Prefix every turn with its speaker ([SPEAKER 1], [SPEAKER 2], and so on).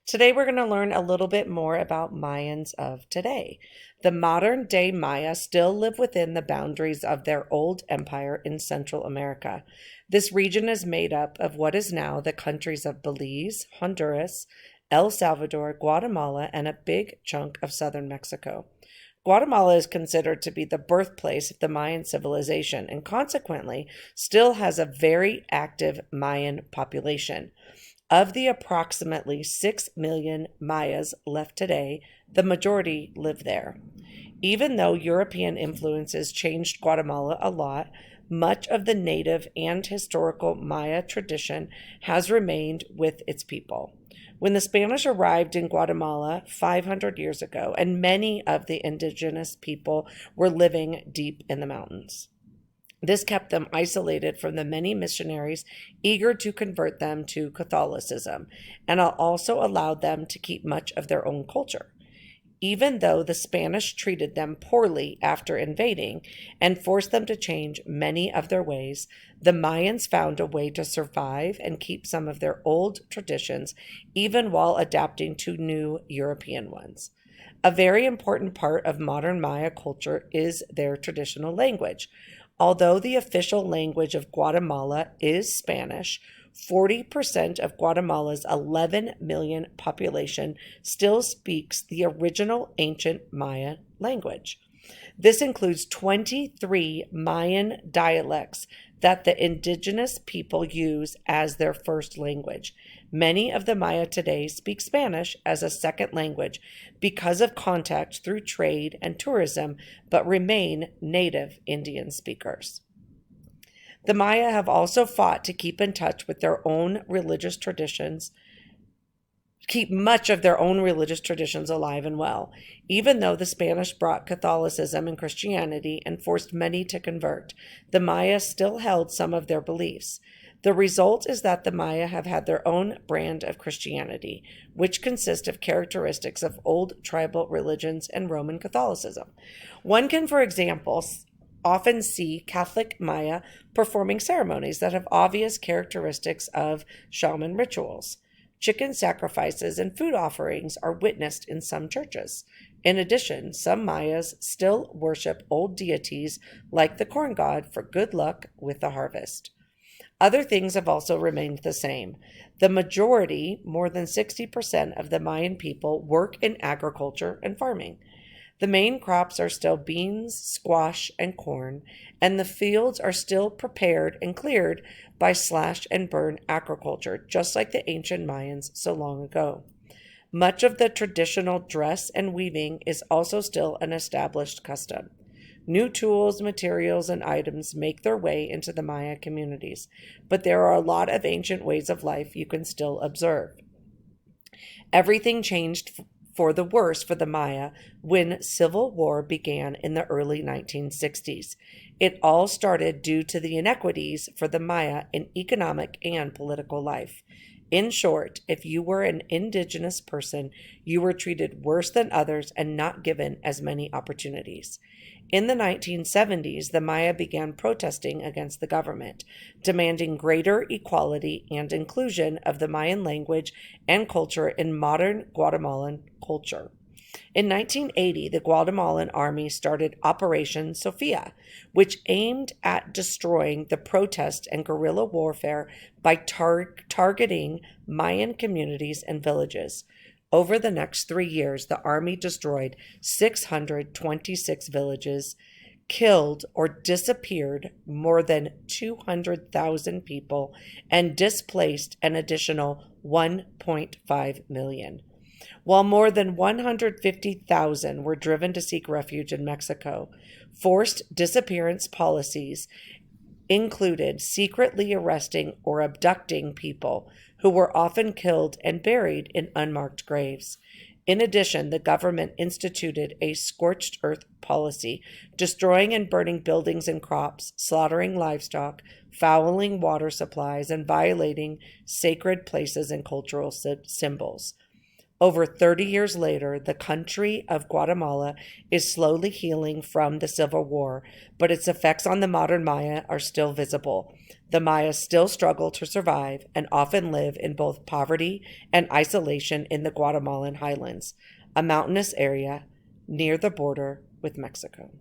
[SPEAKER 1] Today, we're going to learn a little bit more about Mayans of today. The modern day Maya still live within the boundaries of their old empire in Central America. This region is made up of what is now the countries of Belize, Honduras, El Salvador, Guatemala, and a big chunk of southern Mexico. Guatemala is considered to be the birthplace of the Mayan civilization and consequently still has a very active Mayan population. Of the approximately 6 million Mayas left today, the majority live there. Even though European influences changed Guatemala a lot, much of the native and historical Maya tradition has remained with its people. When the Spanish arrived in Guatemala 500 years ago, and many of the indigenous people were living deep in the mountains. This kept them isolated from the many missionaries eager to convert them to Catholicism, and also allowed them to keep much of their own culture. Even though the Spanish treated them poorly after invading and forced them to change many of their ways, the Mayans found a way to survive and keep some of their old traditions, even while adapting to new European ones. A very important part of modern Maya culture is their traditional language. Although the official language of Guatemala is Spanish, 40% of Guatemala's 11 million population still speaks the original ancient Maya language. This includes 23 Mayan dialects that the indigenous people use as their first language. Many of the Maya today speak Spanish as a second language because of contact through trade and tourism, but remain native Indian speakers. The Maya have also fought to keep in touch with their own religious traditions, keep much of their own religious traditions alive and well, even though the Spanish brought Catholicism and Christianity and forced many to convert. The Maya still held some of their beliefs. The result is that the Maya have had their own brand of Christianity, which consists of characteristics of old tribal religions and Roman Catholicism. One can, for example, often see Catholic Maya performing ceremonies that have obvious characteristics of shaman rituals. Chicken sacrifices and food offerings are witnessed in some churches. In addition, some Mayas still worship old deities like the corn god for good luck with the harvest. Other things have also remained the same. The majority, more than 60% of the Mayan people, work in agriculture and farming. The main crops are still beans, squash, and corn, and the fields are still prepared and cleared by slash and burn agriculture, just like the ancient Mayans so long ago. Much of the traditional dress and weaving is also still an established custom. New tools, materials, and items make their way into the Maya communities, but there are a lot of ancient ways of life you can still observe. Everything changed for the worse for the Maya when civil war began in the early 1960s. It all started due to the inequities for the Maya in economic and political life. In short, if you were an indigenous person, you were treated worse than others and not given as many opportunities. In the 1970s, the Maya began protesting against the government, demanding greater equality and inclusion of the Mayan language and culture in modern Guatemalan culture. In 1980, the Guatemalan army started Operation Sophia, which aimed at destroying the protest and guerrilla warfare by targeting Mayan communities and villages. Over the next 3 years, the army destroyed 626 villages, killed or disappeared more than 200,000 people, and displaced an additional 1.5 million. While more than 150,000 were driven to seek refuge in Mexico, forced disappearance policies included secretly arresting or abducting people who were often killed and buried in unmarked graves. In addition, the government instituted a scorched earth policy, destroying and burning buildings and crops, slaughtering livestock, fouling water supplies, and violating sacred places and cultural symbols. Over 30 years later, the country of Guatemala is slowly healing from the Civil War, but its effects on the modern Maya are still visible. The Mayas still struggle to survive and often live in both poverty and isolation in the Guatemalan highlands, a mountainous area near the border with Mexico.